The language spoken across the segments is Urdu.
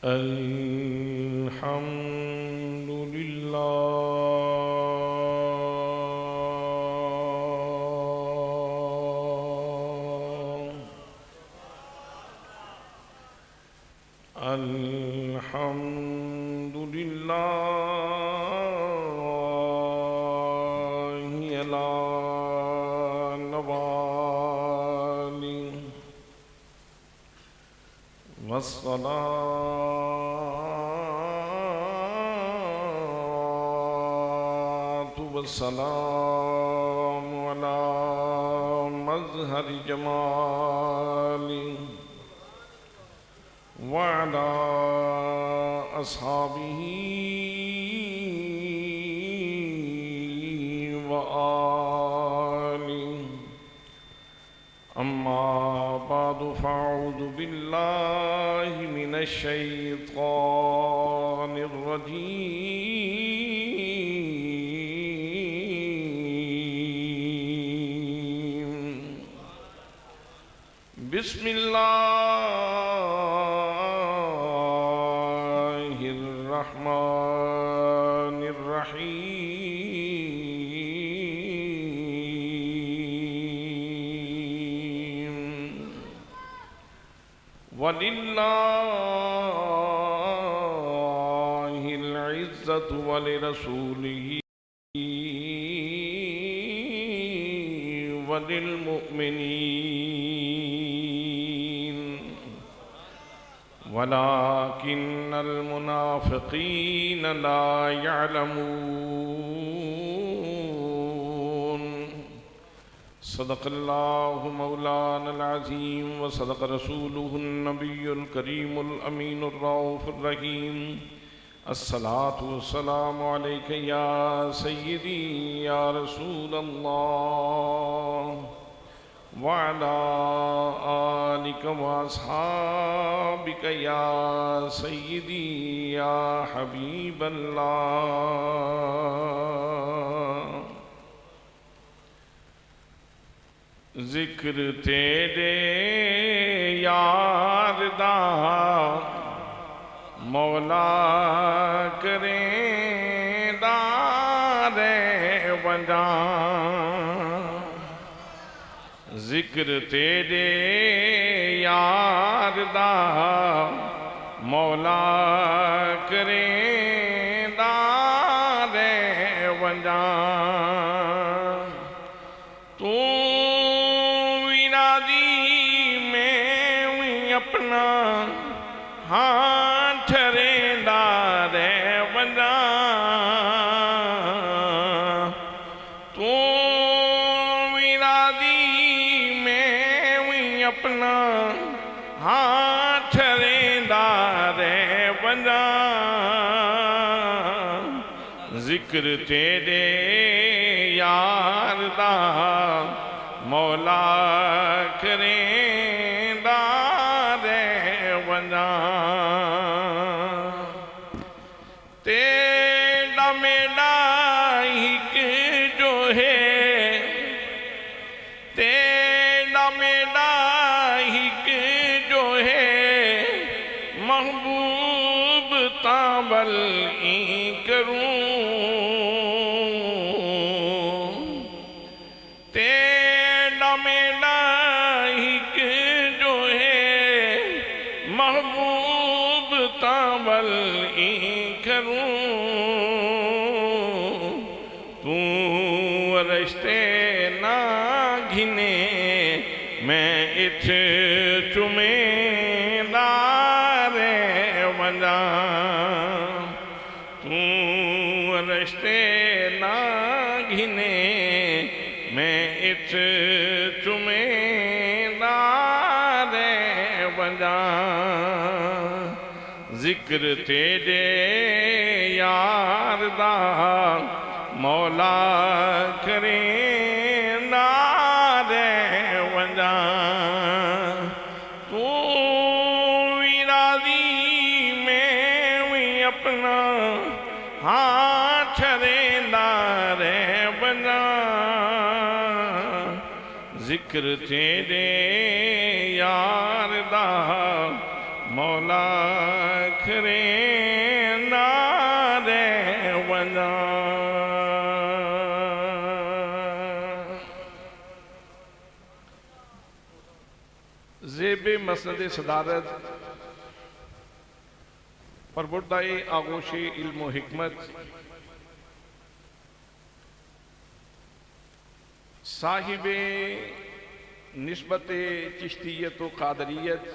الحمد لله الحمد لله على نواله والصلاة والسلام على مظهر جماله وعلى أصحابه وآله أما بعد فأعوذ بالله من الشيطان الرجيم بسم الله الرحمن الرحيم ولله العزة ولرسوله وللمؤمنين ولكن المنافقين لا يعلمون صدق الله مولانا العظيم وصدق رسوله النبي الكريم الأمين الرؤوف الرحيم الصلاة والسلام عليك يا سيدي يا رسول الله وعلى آلك وأصحابك يا سيدي يا حبيب الله ذکر تیرے یار دا مولا کریں دار ونجاں ذکر تیرے یار دا مولا کریں دار ونجاں تو اپنا ہاں ٹھریندا رے ونجاں تو ویرادی میں اپنا ہاں ٹھریندا رے ونجاں ذکر تیرے یار دا مولا کریں تیرا میرا ایک جو ہے تیرا میرا ایک جو ہے محبوب تابل کروں تیرا میرا ایک جو ہے محبوب تابل کروں تو رشتے نہ گھنے میں اتھ چمیں دارے ونجاں تو رشتے نہ گھنے میں اتھ چمیں دارے ونجاں ذکر تیرے یار دا مولا کریں دار ونجاں تو ارادی میں اپنا ہاں ٹھریندا رے ونجاں ذکر تیرے یار دا مولا فخر نار ونا زیب مسند صدارت پربردائے آغوش علم و حکمت صاحب نسبت چشتیت و قادریت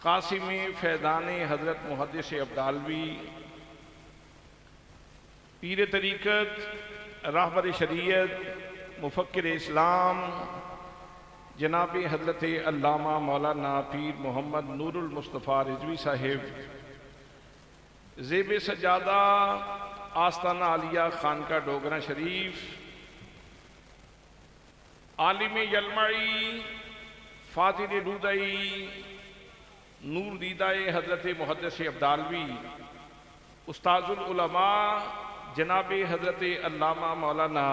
قاسم فیضان حضرت محدث عبدالوی پیر طریقت راہبر شریعت مفکر اسلام جناب حضرت علامہ مولانا پیر محمد نور المصطفیٰ رضوی صاحب زیب سجادہ آستانہ عالیہ خانقاہ ڈوگرہ شریف عالم یلمعی فاضل رودئی نور دیدہ حضرت محدث عبدالوی استاذ العلماء جناب حضرت علامہ مولانا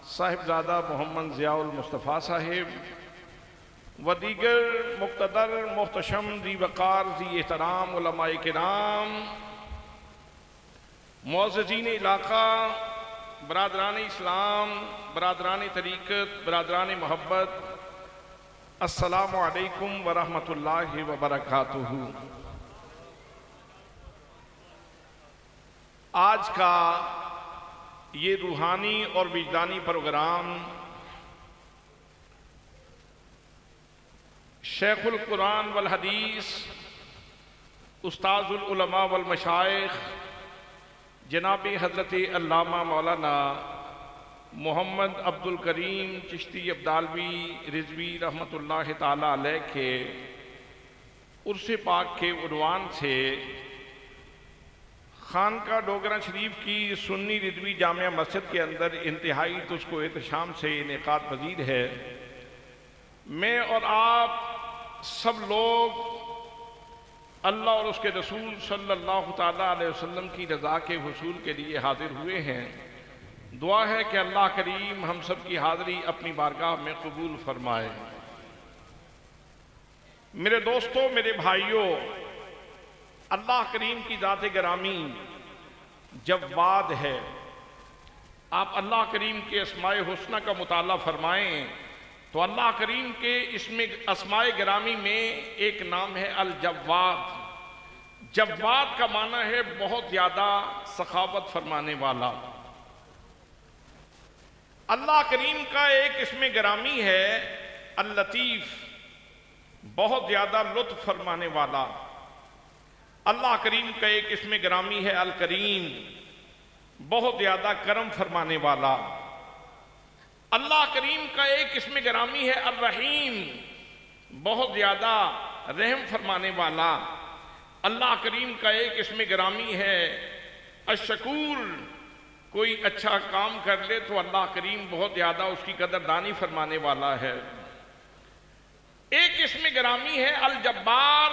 صاحبزادہ محمد ضیاء المصطفیٰ صاحب و دیگر مقتدر محتشم ذی وقار ذی احترام علماء کرام معززین علاقہ برادران اسلام برادران طریقت برادران محبت السلام علیکم ورحمۃ اللہ وبرکاتہ۔ آج کا یہ روحانی اور وجدانی پروگرام شیخ القرآن والحدیث استاذ العلماء والمشائخ جناب حضرت علامہ مولانا محمد عبد الکریم چشتی عبدالوی رضوی رحمۃ اللہ تعالی علیہ کے عرس پاک کے عنوان سے خانقاہ ڈوگرہ شریف کی سنی رضوی جامعہ مسجد کے اندر انتہائی تجھ احتشام سے انعقاد پذیر ہے۔ میں اور آپ سب لوگ اللہ اور اس کے رسول صلی اللہ تعالیٰ علیہ وسلم کی رضا کے حصول کے لیے حاضر ہوئے ہیں۔ دعا ہے کہ اللہ کریم ہم سب کی حاضری اپنی بارگاہ میں قبول فرمائے۔ میرے دوستوں، میرے بھائیوں، اللہ کریم کی ذات گرامی جواد ہے۔ آپ اللہ کریم کے اسماء حسنہ کا مطالعہ فرمائیں تو اللہ کریم کے اسماء گرامی میں ایک نام ہے الجواد۔ جواد کا معنی ہے بہت زیادہ سخاوت فرمانے والا۔ اللہ کریم کا ایک اسم گرامی ہے اللطیف، بہت زیادہ لطف فرمانے والا۔ اللہ کریم کا ایک اسم گرامی ہے الکریم، بہت زیادہ کرم فرمانے والا۔ اللہ کریم کا ایک اسم گرامی ہے الرحیم، بہت زیادہ رحم فرمانے والا۔ اللہ کریم کا ایک اسم گرامی ہے الشکور، کوئی اچھا کام کر لے تو اللہ کریم بہت زیادہ اس کی قدردانی فرمانے والا ہے۔ ایک اسم گرامی ہے الجبار،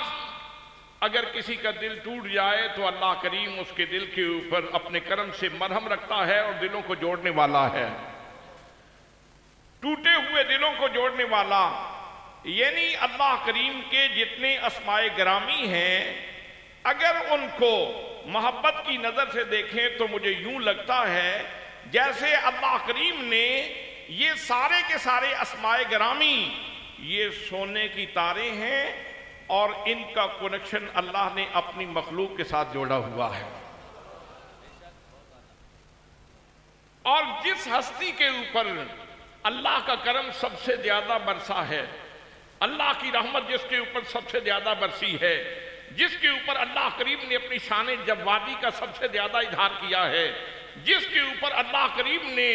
اگر کسی کا دل ٹوٹ جائے تو اللہ کریم اس کے دل کے اوپر اپنے کرم سے مرہم رکھتا ہے اور دلوں کو جوڑنے والا ہے۔ ٹوٹے ہوئے دلوں کو جوڑنے والا، یعنی اللہ کریم کے جتنے اسماء گرامی ہیں اگر ان کو محبت کی نظر سے دیکھیں تو مجھے یوں لگتا ہے جیسے اللہ کریم نے یہ سارے کے سارے اسماء گرامی یہ سونے کی تاریں ہیں اور ان کا کنیکشن اللہ نے اپنی مخلوق کے ساتھ جوڑا ہوا ہے۔ اور جس ہستی کے اوپر اللہ کا کرم سب سے زیادہ برسا ہے، اللہ کی رحمت جس کے اوپر سب سے زیادہ برسی ہے، جس کے اوپر اللہ کریم نے اپنی شان جوادی کا سب سے زیادہ اظہار کیا ہے، جس کے اوپر اللہ کریم نے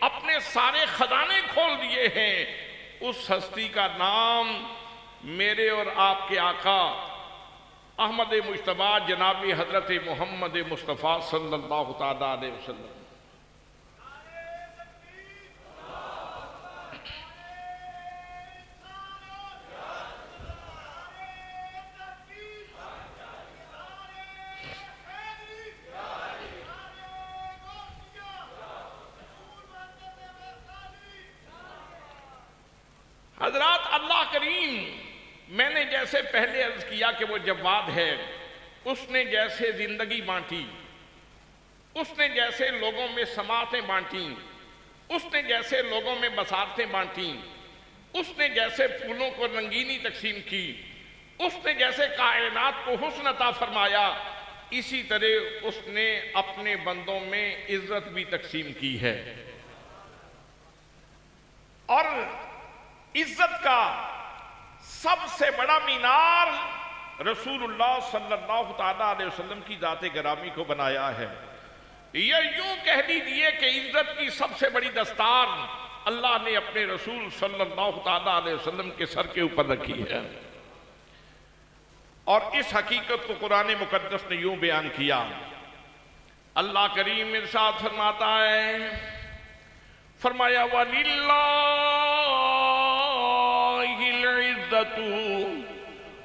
اپنے سارے خزانے کھول دیے ہیں، اس ہستی کا نام میرے اور آپ کے آقا احمد مجتبیٰ جناب حضرت محمد مصطفیٰ صلی اللہ تعالیٰ علیہ وسلم۔ حضرات، اللہ کریم میں نے جیسے پہلے عرض کیا کہ وہ جواد ہے، اس نے جیسے زندگی بانٹی، اس نے جیسے لوگوں میں سماعتیں بانٹیں، اس نے جیسے لوگوں میں بصارتیں بانٹیں، اس نے جیسے پھولوں کو رنگینی تقسیم کی، اس نے جیسے کائنات کو حسن عطا فرمایا، اسی طرح اس نے اپنے بندوں میں عزت بھی تقسیم کی ہے۔ اور عزت کا سب سے بڑا مینار رسول اللہ صلی اللہ تعالیٰ علیہ وسلم کی ذات گرامی کو بنایا ہے۔ یہ یوں کہہ لیجیے کہ عزت کی سب سے بڑی دستار اللہ نے اپنے رسول صلی اللہ تعالیٰ علیہ وسلم کے سر کے اوپر رکھی ہے۔ اور اس حقیقت کو قرآن مقدس نے یوں بیان کیا، اللہ کریم ارشاد فرماتا ہے، فرمایا وَلِلَّهِ الْعِزَّةُ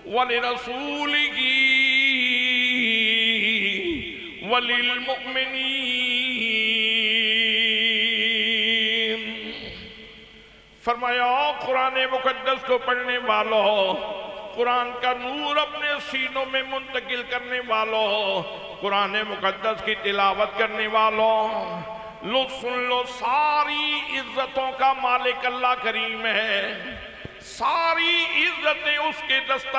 وَلِرَسُولِهِ وَلِلْمُؤْمِنِينَ۔ فرمایا قرآن مقدس کو پڑھنے والوں، قرآن کا نور اپنے سینوں میں منتقل کرنے والوں، قرآن مقدس کی تلاوت کرنے والوں، لو سن لو، ساری عزتوں کا مالک اللہ کریم ہے، ساری عزتیں اس کے دست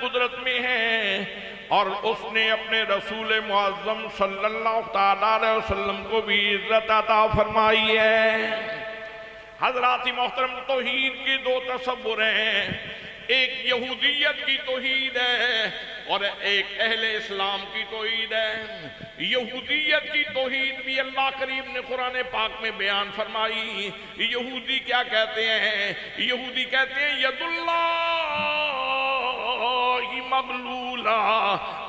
قدرت میں ہیں، اور اس نے اپنے رسول معظم صلی اللہ تعالیٰ علیہ وسلم کو بھی عزت عطا فرمائی ہے۔ حضرات محترم، توحید کی دو تصور ہیں، ایک یہودیت کی توحید ہے اور ایک اہل اسلام کی توحید ہے۔ یہودیت کی توحید بھی اللہ کریم نے قرآن پاک میں بیان فرمائی۔ یہودی کیا کہتے ہیں؟ یہودی کہتے ہیں ید اللہ مغلولہ،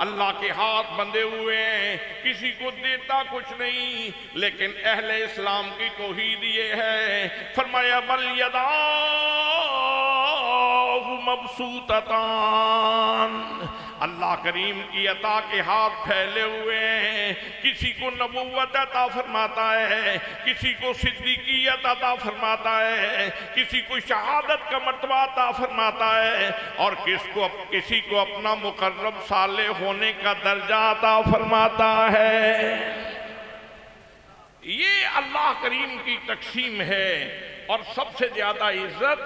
اللہ کے ہاتھ بندھے ہوئے ہیں، کسی کو دیتا کچھ نہیں۔ لیکن اہل اسلام کی توحید یہ ہے، فرمایا بل مبسوطتان، اللہ کریم کی عطا کے ہاتھ پھیلے ہوئے ہیں، کسی کو نبوت عطا فرماتا ہے، کسی کو صدیقیت عطا فرماتا ہے، کسی کو شہادت کا مرتبہ عطا فرماتا ہے، اور کسی کو اپنا مقرب صالح ہونے کا درجہ عطا فرماتا ہے۔ یہ اللہ کریم کی تقسیم ہے، اور سب سے زیادہ عزت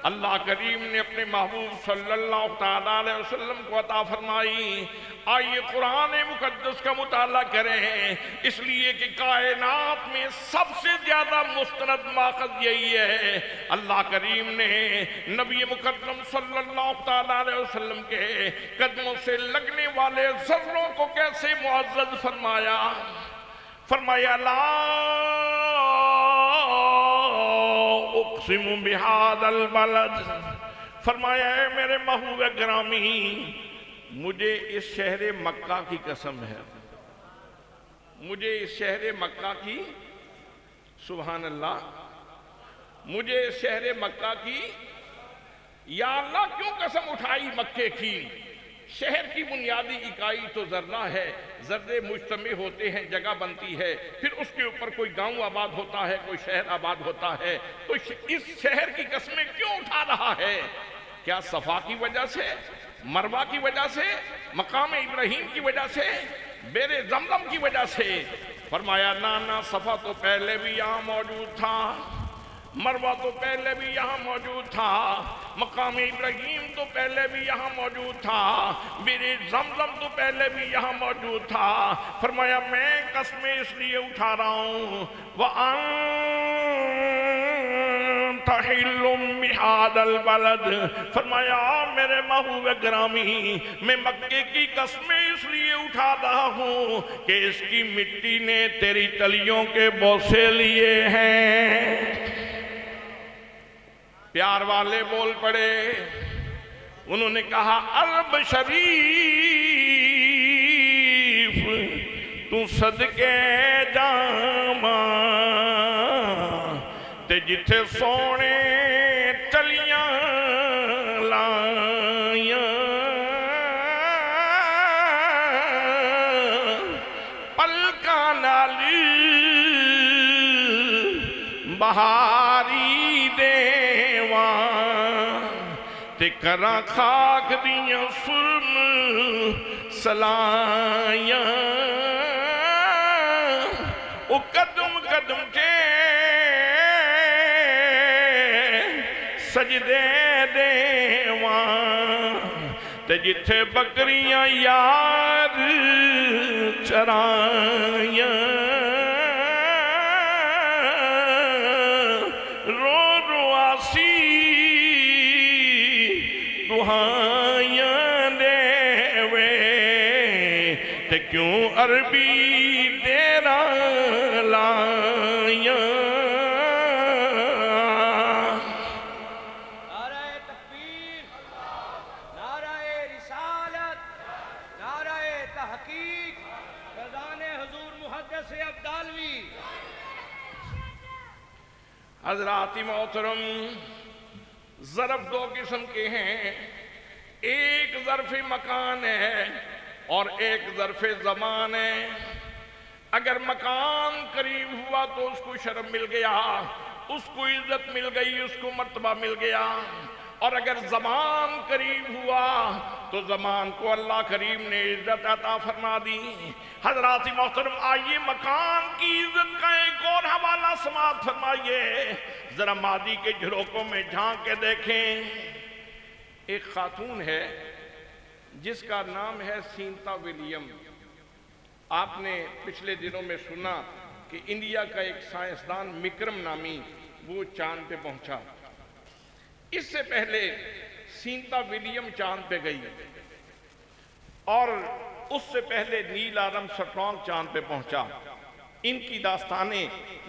اللہ کریم نے اپنے محبوب صلی اللہ تعالیٰ علیہ وسلم کو عطا فرمائی۔ آئیے قرآن مقدس کا مطالعہ کریں، اس لیے کہ کائنات میں سب سے زیادہ مستند ماخذ یہی ہے۔ اللہ کریم نے نبی مکرم صلی اللہ تعالیٰ علیہ وسلم کے قدموں سے لگنے والے ذروں کو کیسے معزز فرمایا۔ فرمایا لا اقسم بہذا البلد، فرمایا اے میرے محبوب گرامی، مجھے اس شہر مکہ کی قسم ہے، مجھے اس شہر مکہ کی، سبحان اللہ، مجھے اس شہر مکہ کی، یا اللہ کیوں قسم اٹھائی مکے کی؟ شہر کی بنیادی اکائی تو ذرہ ہے، ذرے مجتمع ہوتے ہیں، جگہ بنتی ہے، پھر اس کے اوپر کوئی گاؤں آباد ہوتا ہے، کوئی شہر آباد ہوتا ہے، تو اس شہر کی قسمیں کیوں اٹھا رہا ہے؟ کیا صفا کی وجہ سے، مروہ کی وجہ سے، مقام ابراہیم کی وجہ سے، بیر زمزم کی وجہ سے؟ فرمایا نانا، صفا تو پہلے بھی یہاں موجود تھا، مروہ تو پہلے بھی یہاں موجود تھا، مقام ابراہیم تو پہلے بھی یہاں موجود تھا، بیر زمزم تو پہلے بھی یہاں موجود تھا۔ فرمایا میں قسمیں اس لیے اٹھا رہا ہوں، وَأَنْتَ حِلٌّ بِهَذَا الْبَلَدِ، فرمایا میرے محبوب گرامی، میں مکے کی قسمیں اس لیے اٹھا رہا ہوں کہ اس کی مٹی نے تیری تلیوں کے بوسے لیے ہیں۔ پیار والے بول پڑے، انہوں نے کہا عرب شریف تو صدقے جاواں تے جتھے سونے چلیاں لائیاں، پلکاں نال بہاری دیواں تے کراں خاک دیاں سرم سلائیاں او قدم قدم تے سجدے دیواں تے جتھے بکریاں یار چرائیاں رو رو آسی دہائیاں دے وے تے کیوں عربی ڈیرا لائیاں حضرات محترم، ظرف دو قسم کے ہیں، ایک ظرف مکان ہے اور ایک ظرف زمان ہے۔ اگر مکان قریب ہوا تو اس کو شرم مل گیا، اس کو عزت مل گئی، اس کو مرتبہ مل گیا، اور اگر زمان قریب ہوا تو زمان کو اللہ کریم نے عزت عطا فرما دی۔ حضرات محترم، آئیے مکان کی عزت کا ایک اور حوالہ سماعت فرمائیے، ذرا ماضی کے جھروکوں میں جھانک کے دیکھیں۔ ایک خاتون ہے جس کا نام ہے سینتا ولیم۔ آپ نے پچھلے دنوں میں سنا کہ انڈیا کا ایک سائنسدان وکرم نامی وہ چاند پہ پہنچا۔ اس سے پہلے سینتا ولیم چاند پہ گئی اور اس سے پہلے نیل آرم سٹرانگ چاند پہ پہنچا۔ ان کی داستانیں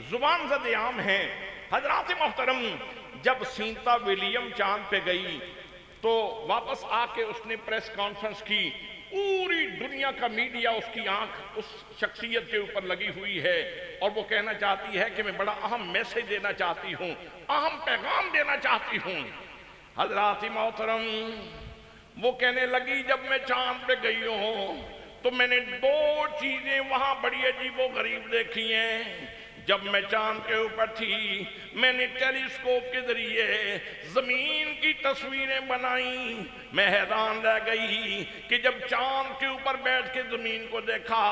زبان زد عام ہیں۔ حضرات محترم، جب سینتا ولیم چاند پہ گئی تو واپس آ کے اس نے پریس کانفرنس کی، پوری دنیا کا میڈیا اس کی آنکھ اس شخصیت کے اوپر لگی ہوئی ہے، اور وہ کہنا چاہتی ہے کہ میں بڑا اہم میسج دینا چاہتی ہوں، اہم پیغام دینا چاہتی ہوں۔ حضرات محترم، وہ کہنے لگی جب میں چاند پہ گئی ہوں تو میں نے دو چیزیں وہاں بڑی عجیب و غریب دیکھی ہیں۔ جب میں چاند کے اوپر تھی میں نے ٹیلیسکوپ کے ذریعے زمین کی تصویریں بنائیں۔ میں حیران رہ گئی کہ جب چاند کے اوپر بیٹھ کے زمین کو دیکھا،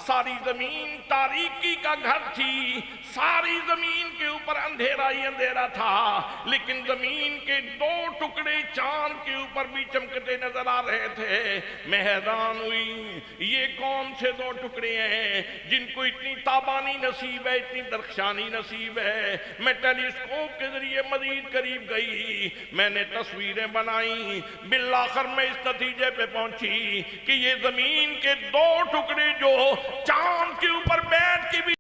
ساری زمین تاریکی کا گھر تھی، ساری زمین کے اوپر اندھیرا ہی اندھیرا تھا، لیکن زمین کے دو ٹکڑے چاند کے اوپر بھی چمکتے نظر آ رہے تھے۔ میں حیران ہوئی، یہ کون سے دو ٹکڑے ہیں جن کو اتنی تابانی نصیب ہے، اتنی درخشانی نصیب ہے؟ میں ٹیلیسکوپ کے ذریعے مزید قریب گئی، میں نے تصویریں بنائیں، بالآخر میں اس نتیجے پہ پہنچی کہ یہ زمین کے دو ٹکڑے جو چاند کے اوپر بیٹھ کے بھی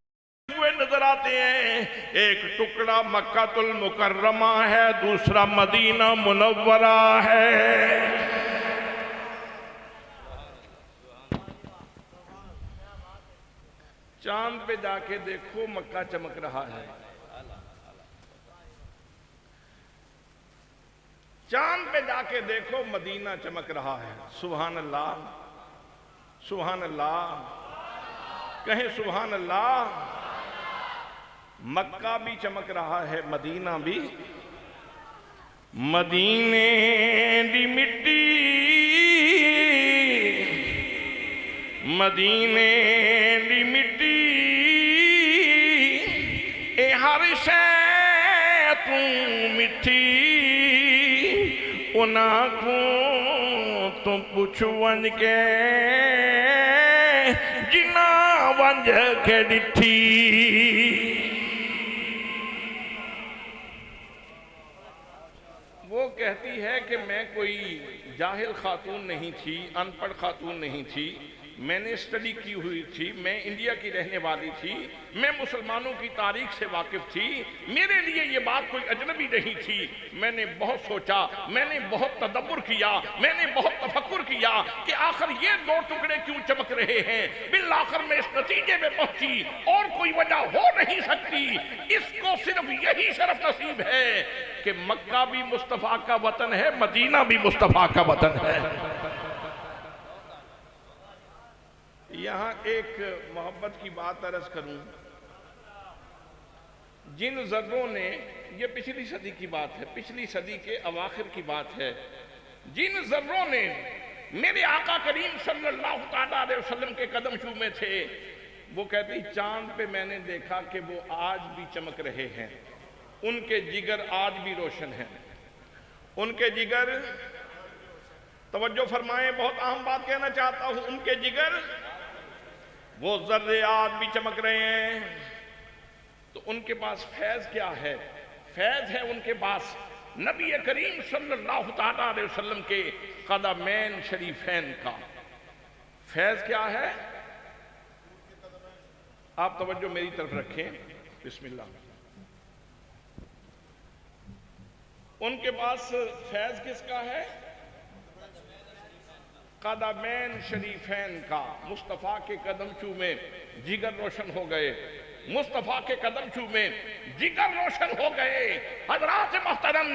ہوئے نظر آتے ہیں، ایک ٹکڑا مکہ المکرمہ ہے، دوسرا مدینہ منورہ ہے۔ چاند پہ جا کے دیکھو مکہ چمک رہا ہے، چاند پہ جا کے دیکھو مدینہ چمک رہا ہے۔ سبحان اللہ، سبحان اللہ، کہیں سبحان اللہ۔ مکہ بھی چمک رہا ہے، مدینہ بھی۔ مدینے دی مٹی، مدینے دی مٹی، اے ہر شے تو مٹھی، انہاں کو تو پوچھ ونج کے جنا ونج کے ڈٹھی۔ وہ کہتی ہے کہ میں کوئی جاہل خاتون نہیں تھی، ان پڑھ خاتون نہیں تھی، میں نے اسٹڈی کی ہوئی تھی، میں انڈیا کی رہنے والی تھی، میں مسلمانوں کی تاریخ سے واقف تھی، میرے لیے یہ بات کوئی اجنبی نہیں تھی۔ میں نے بہت سوچا، میں نے بہت تدبر کیا، میں نے بہت تفکر کیا کہ آخر یہ دو ٹکڑے کیوں چمک رہے ہیں۔ بالآخر میں اس نتیجے میں پہنچی، اور کوئی وجہ ہو نہیں سکتی، اس کو صرف یہی شرف نصیب ہے کہ مکہ بھی مصطفیٰ کا وطن ہے، مدینہ بھی مصطفیٰ کا وطن ہے۔ یہاں ایک محبت کی بات عرض کروں، جن ذروں نے، یہ پچھلی صدی کی بات ہے، پچھلی صدی کے اواخر کی بات ہے، جن ذروں نے میرے آقا کریم صلی اللہ علیہ وسلم کے قدم چومے تھے، وہ کہتی چاند پہ میں نے دیکھا کہ وہ آج بھی چمک رہے ہیں، ان کے جگر آج بھی روشن ہیں، ان کے جگر، توجہ فرمائیں، بہت اہم بات کہنا چاہتا ہوں، ان کے جگر، وہ ذرے آج بھی چمک رہے ہیں۔ تو ان کے پاس فیض کیا ہے؟ فیض ہے ان کے پاس نبی کریم صلی اللہ علیہ وسلم کے قدمین شریفین کا۔ فیض کیا ہے؟ آپ توجہ میری طرف رکھیں، بسم اللہ۔ ان کے پاس فیض کس کا ہے؟ قدمین شریفین کا۔ مصطفیٰ کے قدم چومے جگر روشن ہو گئے، مصطفیٰ کے قدم چومے جگر روشن ہو گئے۔ حضرات محترم،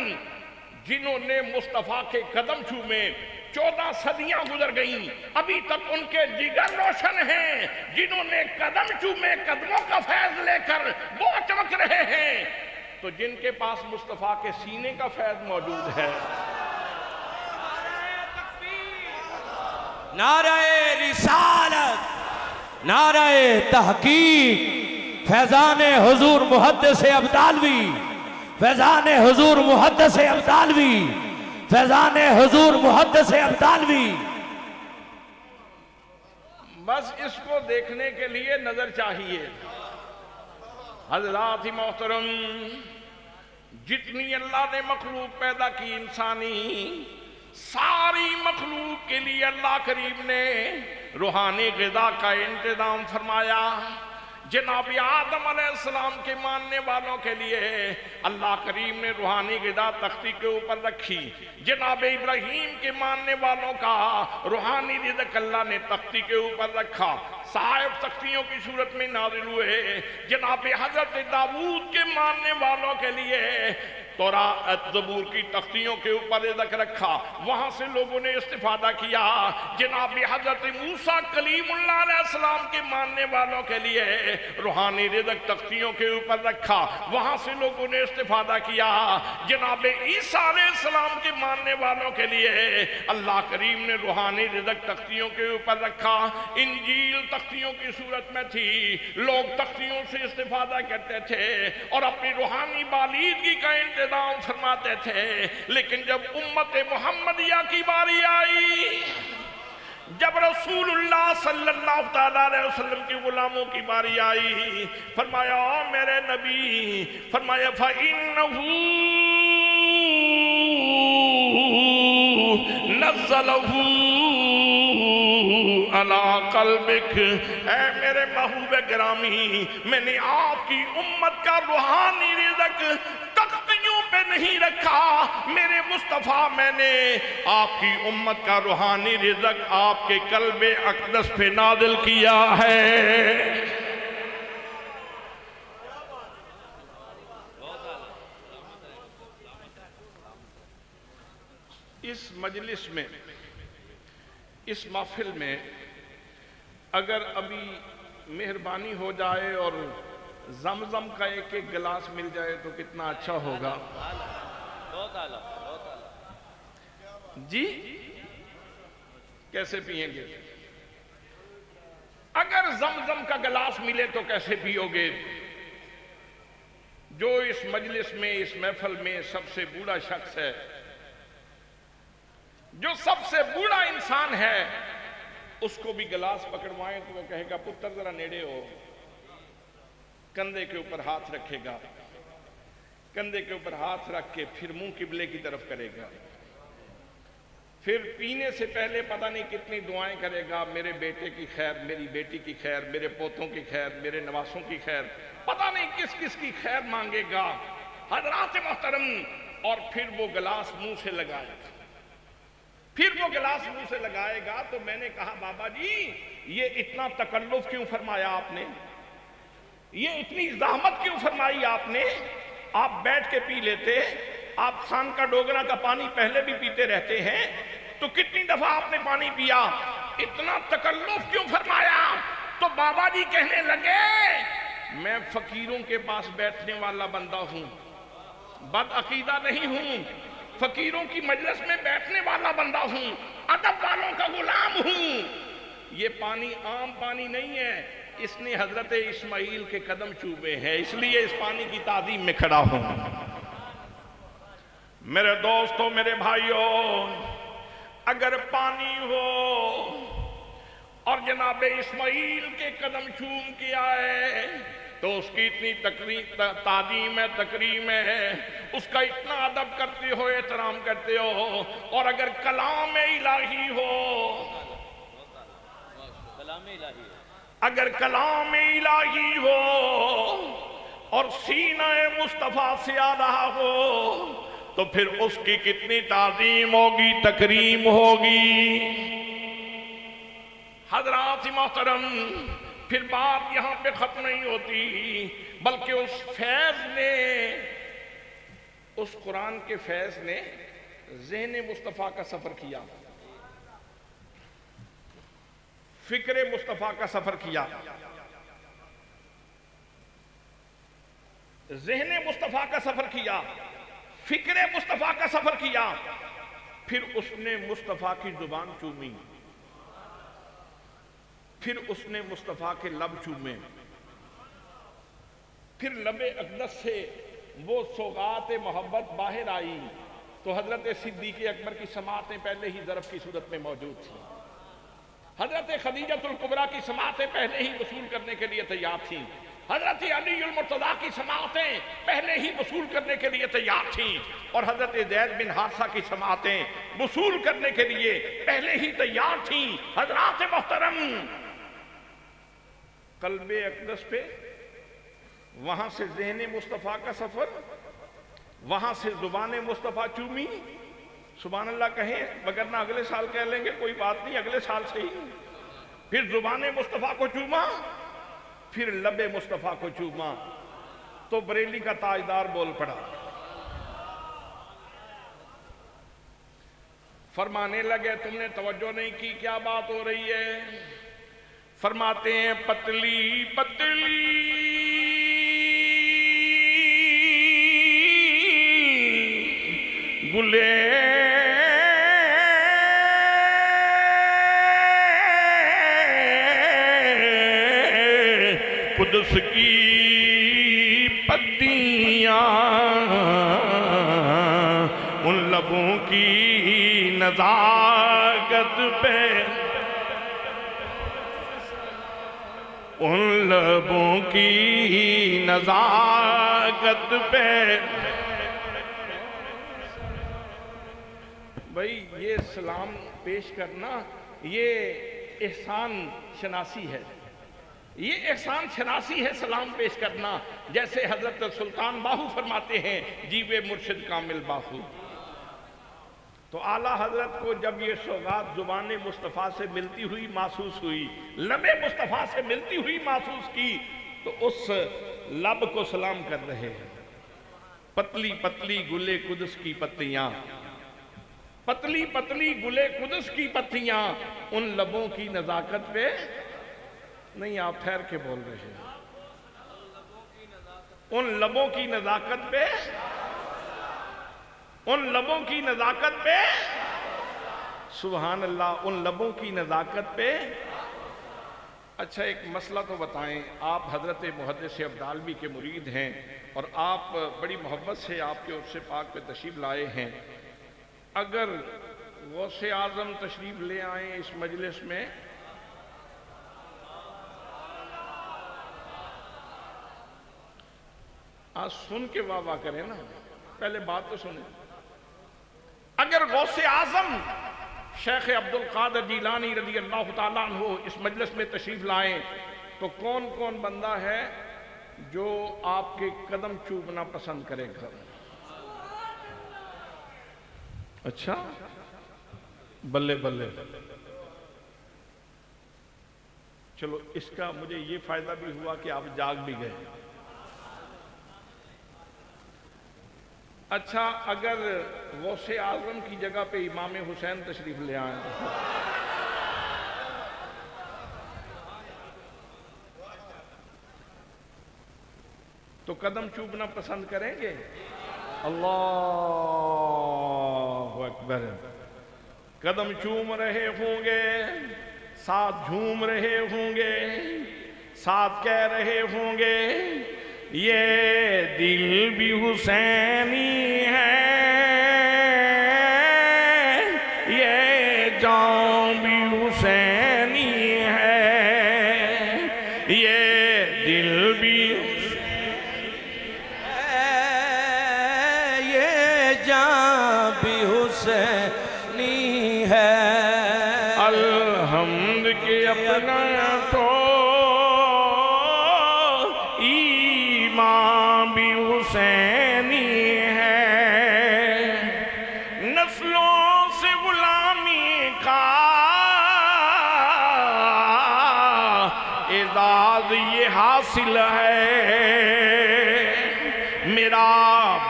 جنہوں نے مصطفیٰ کے قدم چومے 14 صدیاں گزر گئیں، ابھی تک ان کے جگر روشن ہیں۔ جنہوں نے قدم چومے قدموں کا فیض لے کر وہ چمک رہے ہیں۔ تو جن کے پاس مصطفیٰ کے سینے کا فیض موجود ہے، نعرہ رسالت، نعرہ تحقیق، فیضان حضور محدث ابدالوی، فیضان حضور محدث ابدالوی، فیضان حضور محدث ابدالوی۔ بس اس کو دیکھنے کے لیے نظر چاہیے۔ حضرات محترم، جتنی اللہ نے مخلوق پیدا کی انسانی، ساری مخلوق کے لیے اللہ کریم نے روحانی غذا کا انتظام فرمایا۔ جناب آدم علیہ السلام کے ماننے والوں کے لیے اللہ کریم نے روحانی غذا تختی کے اوپر رکھی۔ جناب ابراہیم کے ماننے والوں کا روحانی رزق اللہ نے تختی کے اوپر رکھا، صاحب تختیوں کی صورت میں نازل ہوئے۔ جناب حضرت داؤد کے ماننے والوں کے لیے تورات زبور کی تختیوں کے اوپر رزق رکھا، وہاں سے لوگوں نے استفادہ کیا۔ جناب حضرت موسیٰ کلیم اللہ علیہ السلام کے ماننے والوں کے لیے روحانی رزق تختیوں کے اوپر رکھا، وہاں سے لوگوں نے استفادہ کیا۔ جناب عیسیٰ علیہ السلام کے ماننے والوں کے لیے اللہ کریم نے روحانی رزق تختیوں کے اوپر رکھا۔ انجیل تختیوں کی صورت میں تھی، لوگ تختیوں سے استفادہ کرتے تھے اور اپنی روحانی بالیدگی کا انتظام فرماتے تھے۔ لیکن جب امت محمدیہ کی باری آئی، جب رسول اللہ صلی اللہ علیہ وسلم کی غلاموں کی باری آئی، فرمایا میرے نبی، فرمایا فَإِنَّهُ نَزَّلَهُ عَلَىٰ قَلْبِكَ، اے میرے محبوب گرامی، میں نے آپ کی امت کا روحانی رزق تختیوں پہ نہیں رکھا، میرے مصطفیٰ میں نے آپ کی امت کا روحانی رزق آپ کے قلب اقدس پہ نازل کیا ہے۔ اس مجلس میں، اس محفل میں اگر ابھی مہربانی ہو جائے اور زمزم کا ایک ایک گلاس مل جائے تو کتنا اچھا ہوگا۔ جی کیسے پئیں گے؟ اگر زمزم کا گلاس ملے تو کیسے پیو گے؟ جو اس مجلس میں، اس محفل میں سب سے بوڑھا شخص ہے، جو سب سے بوڑھا انسان ہے، اس کو بھی گلاس پکڑوائیں تو وہ کہے گا پتر ذرا نیڑے ہو، کندھے کے اوپر ہاتھ رکھے گا، کندھے کے اوپر ہاتھ رکھ کے پھر منہ قبلے کی طرف کرے گا، پھر پینے سے پہلے پتہ نہیں کتنی دعائیں کرے گا، میرے بیٹے کی خیر، میری بیٹی کی خیر، میرے پوتوں کی خیر، میرے نواسوں کی خیر، پتہ نہیں کس کس کی خیر مانگے گا۔ حضرات محترم، اور پھر وہ گلاس منہ سے لگائے گا، پھر وہ گلاس منہ سے لگائے گا۔ تو میں نے کہا بابا جی یہ اتنا تکلف کیوں فرمایا آپ نے، یہ اتنی زحمت کیوں فرمائی آپ نے؟ آپ بیٹھ کے پی لیتے، آپ خان کا ڈوگرا کا پانی پہلے بھی پیتے رہتے ہیں، تو کتنی دفعہ آپ نے پانی پیا، اتنا تکلف کیوں فرمایا؟ تو بابا جی کہنے لگے میں فقیروں کے پاس بیٹھنے والا بندہ ہوں، بد عقیدہ نہیں ہوں، فقیروں کی مجلس میں بیٹھنے والا بندہ ہوں، ادب والوں کا غلام ہوں۔ یہ پانی عام پانی نہیں ہے، اس نے حضرت اسماعیل کے قدم چوبے ہیں، اس لیے اس پانی کی تعظیم میں کھڑا ہوں۔ میرے دوستوں، میرے بھائیوں، اگر پانی ہو اور جناب اسماعیل کے قدم چوم کے آئے تو اس کی اتنی تعظیم ہے، تکریم ہے، اس کا اتنا ادب کرتے ہو، احترام کرتے ہو۔ اور اگر کلام الہی ہو، اگر کلام الہی ہو اور سینہ مصطفیٰ سے آ رہا ہو تو پھر اس کی کتنی تعظیم ہوگی، تکریم ہوگی۔ حضرات محترم، پھر بات یہاں پہ ختم نہیں ہوتی، بلکہ اس فیض نے، اس قرآن کے فیض نے ذہن مصطفیٰ کا سفر کیا، فکر مصطفیٰ کا سفر کیا، ذہن مصطفیٰ کا سفر کیا، فکر مصطفیٰ کا سفر کیا۔ پھر اس نے مصطفیٰ کی زبان چومی، پھر اس نے مصطفیٰ کے لب چومے، پھر لب اقدس سے وہ سوغات محبت باہر آئی تو حضرت صدیق اکبر کی سماعتیں پہلے ہی ظرف کی صورت میں موجود تھیں، حضرت خدیجۃ الکبریٰ کی سماعتیں پہلے ہی وصول کرنے کے لیے تیار تھیں، حضرت علی المرتضیٰ کی سماعتیں پہلے ہی وصول کرنے کے لیے تیار تھیں، اور حضرت زید بن حارثہ کی سماعتیں وصول کرنے کے لیے پہلے ہی تیار تھیں۔ حضرات محترم، قلب اقدس پہ وہاں سے ذہن مصطفیٰ کا سفر، وہاں سے زبان مصطفیٰ چومی، سبحان اللہ کہیں، وگرنہ اگلے سال کہہ لیں گے کوئی بات نہیں، اگلے سال سے ہی۔ پھر زبان مصطفیٰ کو چوما، پھر لب مصطفیٰ کو چوما تو بریلی کا تاجدار بول پڑا، فرمانے لگے تم نے توجہ نہیں کی، کیا بات ہو رہی ہے؟ فرماتے ہیں پتلی پتلی گلے قدس کی پتیاں، ان لبوں کی نزاکت پہ، ان لبوں کی نزاکت پہ۔ بھائی یہ سلام پیش کرنا، یہ احسان شناسی ہے، یہ احسان شناسی ہے سلام پیش کرنا۔ جیسے حضرت سلطان باہو فرماتے ہیں، جیوے مرشد کامل باہو۔ تو اعلیٰ حضرت کو جب یہ سوغات زبان مصطفیٰ سے ملتی ہوئی محسوس ہوئی، لب مصطفیٰ سے ملتی ہوئی محسوس کی، تو اس لب کو سلام کر رہے ہیں، پتلی پتلی گلے قدس کی پتیاں، پتلی پتلی گلے قدس کی پتیاں، ان لبوں کی نزاکت پہ نہیں، آپ ٹھہر کے بول رہے ہیں، ان لبوں کی نزاکت پہ، ان لبوں کی نزاکت پہ، سبحان اللہ، ان لبوں کی نزاکت پہ۔ اچھا ایک مسئلہ تو بتائیں، آپ حضرت محدث ابدالوی کے مرید ہیں اور آپ بڑی محبت سے آپ کے عرص پاک پہ تشریف لائے ہیں، اگر غوث اعظم تشریف لے آئیں اس مجلس میں، آج سن کے واہ واہ کریں نا، پہلے بات تو سنیں، اگر غوث اعظم شیخ عبد القادر جیلانی رضی اللہ تعالیٰ عنہ اس مجلس میں تشریف لائیں تو کون کون بندہ ہے جو آپ کے قدم چومنا پسند کرے گا؟ اچھا بلے بلے، چلو اس کا مجھے یہ فائدہ بھی ہوا کہ آپ جاگ بھی گئے۔ اچھا اگر غوث اعظم کی جگہ پہ امام حسین تشریف لے آئیں تو قدم چومنا پسند کریں گے؟ اللہ اکبر. قدم چوم رہے ہوں گے، ساتھ جھوم رہے ہوں گے، ساتھ کہہ رہے ہوں گے یہ دل بھی حسینی ہے، یہ جان بھی حسینی ہے، یہ دل بھی یہ جان بھی حسینی ہے. الحمد کے اپنا تو ایمان بھی حسینی ہے، نسلوں سے غلامی کا اعزاز یہ حاصل ہے، میرا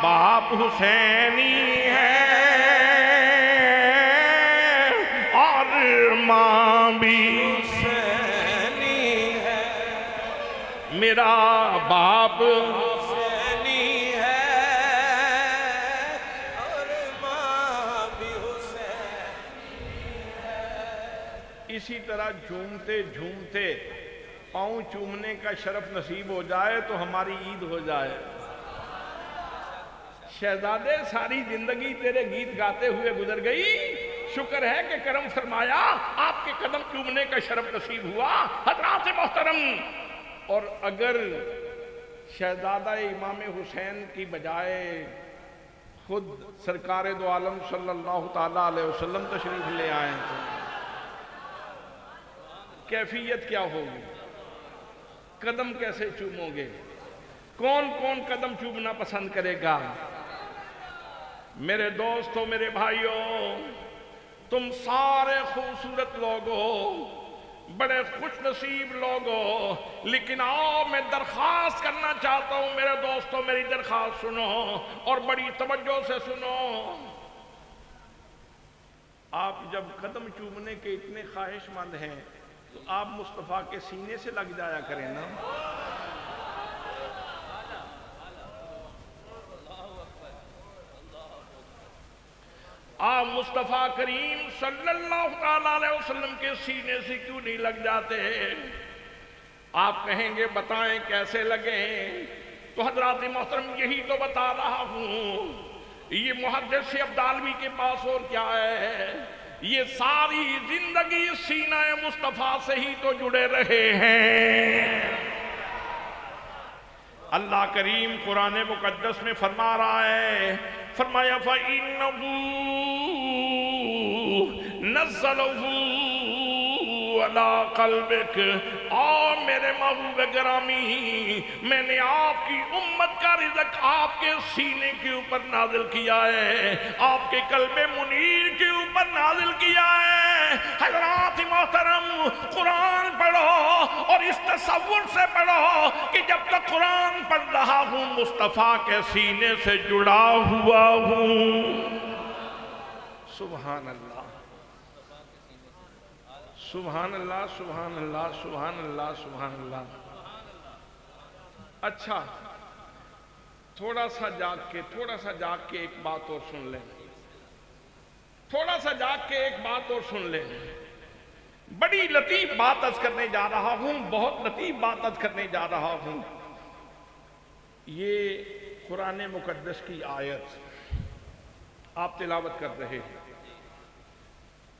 باپ حسینی ہے اور ماں بھی حسینی ہے، میرا باپ حسینی ہے اور ماں بھی حسینی ہے. اسی طرح جھومتے جھومتے پاؤں چومنے کا شرف نصیب ہو جائے تو ہماری عید ہو جائے. شہزادے ساری زندگی تیرے گیت گاتے ہوئے گزر گئی، شکر ہے کہ کرم فرمایا آپ کے قدم چومنے کا شرف نصیب ہوا. حضرات محترم، اور اگر شہزادہ امام حسین کی بجائے خود سرکار دو عالم صلی اللہ تعالیٰ علیہ وسلم تشریف لے آئیں تو کیفیت کیا ہوگی؟ قدم کیسے چومو گے؟ کون کون قدم چومنا پسند کرے گا؟ میرے دوستوں، میرے بھائیوں، تم سارے خوبصورت لوگ ہو، بڑے خوش نصیب لوگ ہو، لیکن آؤ میں درخواست کرنا چاہتا ہوں میرے دوستوں، میری درخواست سنو اور بڑی توجہ سے سنو. آپ جب قدم چومنے کے اتنے خواہش مند ہیں تو آپ مصطفیٰ کے سینے سے لگ جایا کریں نا. آپ مصطفیٰ کریم صلی اللہ علیہ وسلم کے سینے سے کیوں نہیں لگ جاتے؟ آپ کہیں گے بتائیں کیسے لگیں؟ تو حضرات محترم یہی تو بتا رہا ہوں. یہ محدث ابدالوی کے پاس اور کیا ہے؟ یہ ساری زندگی سینہ مصطفیٰ سے ہی تو جڑے رہے ہیں. اللہ کریم قرآن مقدس میں فرما رہا ہے، فرمایا فَإِنَّهُ نَزَّلَهُ عَلَىٰ قَلْبِكَ. اور میرے محبوب گرامی، میں نے آپ کی امت کا رزق آپ کے سینے کے اوپر نازل کیا ہے، آپ کے قلب منیر کے اوپر نازل کیا ہے. حضرات محترم، قرآن پڑھو اور اس تصور سے پڑھو کہ جب تک قرآن پڑھ رہا ہوں مصطفیٰ کے سینے سے جڑا ہوا ہوں. سبحان اللہ، سبحان اللہ، سبحان اللہ، سبحان اللہ، سبحان اللہ. اچھا، تھوڑا سا جاگ کے ایک بات اور سن لیں. تھوڑا سا جاگ کے ایک بات اور سن لیں. بڑی لطیف بات عرض کرنے جا رہا ہوں، بہت لطیف بات عرض کرنے جا رہا ہوں. یہ قرآن مقدس کی آیت آپ تلاوت کر رہے ہیں.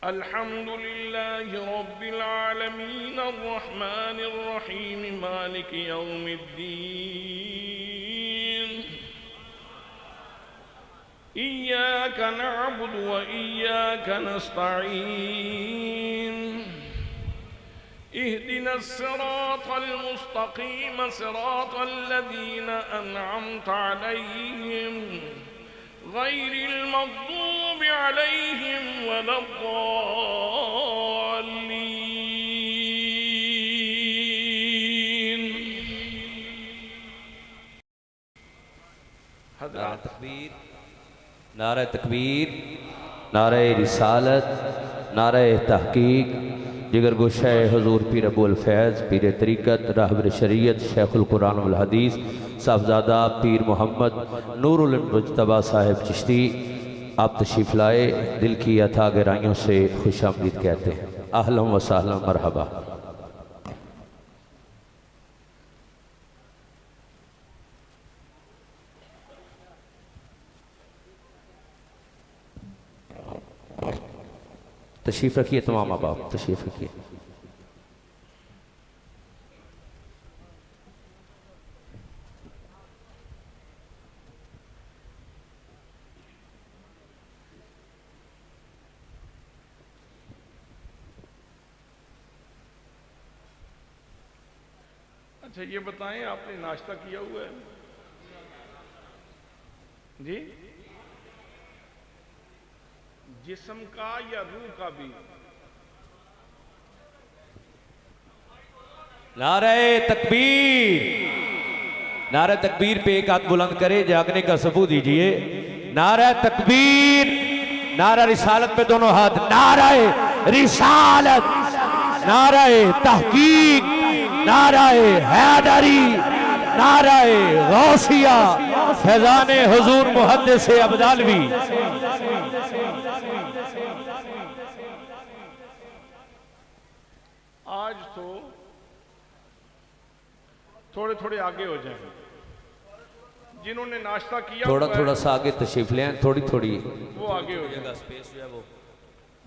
الحمدللہ رب العالمین الرحمن الرحیم مالک یوم الدین ایاک نعبد و ایاک نستعین اهدنا الصراط المستقيم صراط الذين أنعمت عليهم غير المغضوب عليهم ولا الضالين. نعرہ تکبیر، نعرہ تکبیر، نعرہ رسالت، نعرہ تحقیق. جگر گوشہ حضور پیر ابو الفیض پیر طریقت راہبر شریعت شیخ القرآن والحدیث صاحبزادہ پیر محمد نور المجتبیٰ صاحب چشتی آپ تشریف لائے، دل کی عطا گہرائیوں سے خوش آمدید کہتے ہیں۔ اہلا و سہلا مرحبا۔ تشریف رکھیے تمام احباب، تشریف رکھیے۔ اچھا یہ بتائیں، آپ نے ناشتہ کیا ہوا ہے؟ جی جسم کا یا روح کا بھی؟ نعرہ تکبیر، نعرہ تکبیر پہ ایک ہاتھ بلند کرے، جاگنے کا ثبوت دیجئے۔ نعرہ تکبیر، نعرہ رسالت پہ دونوں ہاتھ، نعرہ رسالت، نعرہ تحقیق، نعرہ حیدری، نعرہ غوثیہ، فیضان حضور محدث ابدالوی۔ آج تو تھوڑے تھوڑے آگے ہو جائیں، جنہوں نے ناشتہ کیا تھوڑا تھوڑا سا آگے تشریف لیں، تھوڑی تھوڑی وہ آگے ہو جائیں۔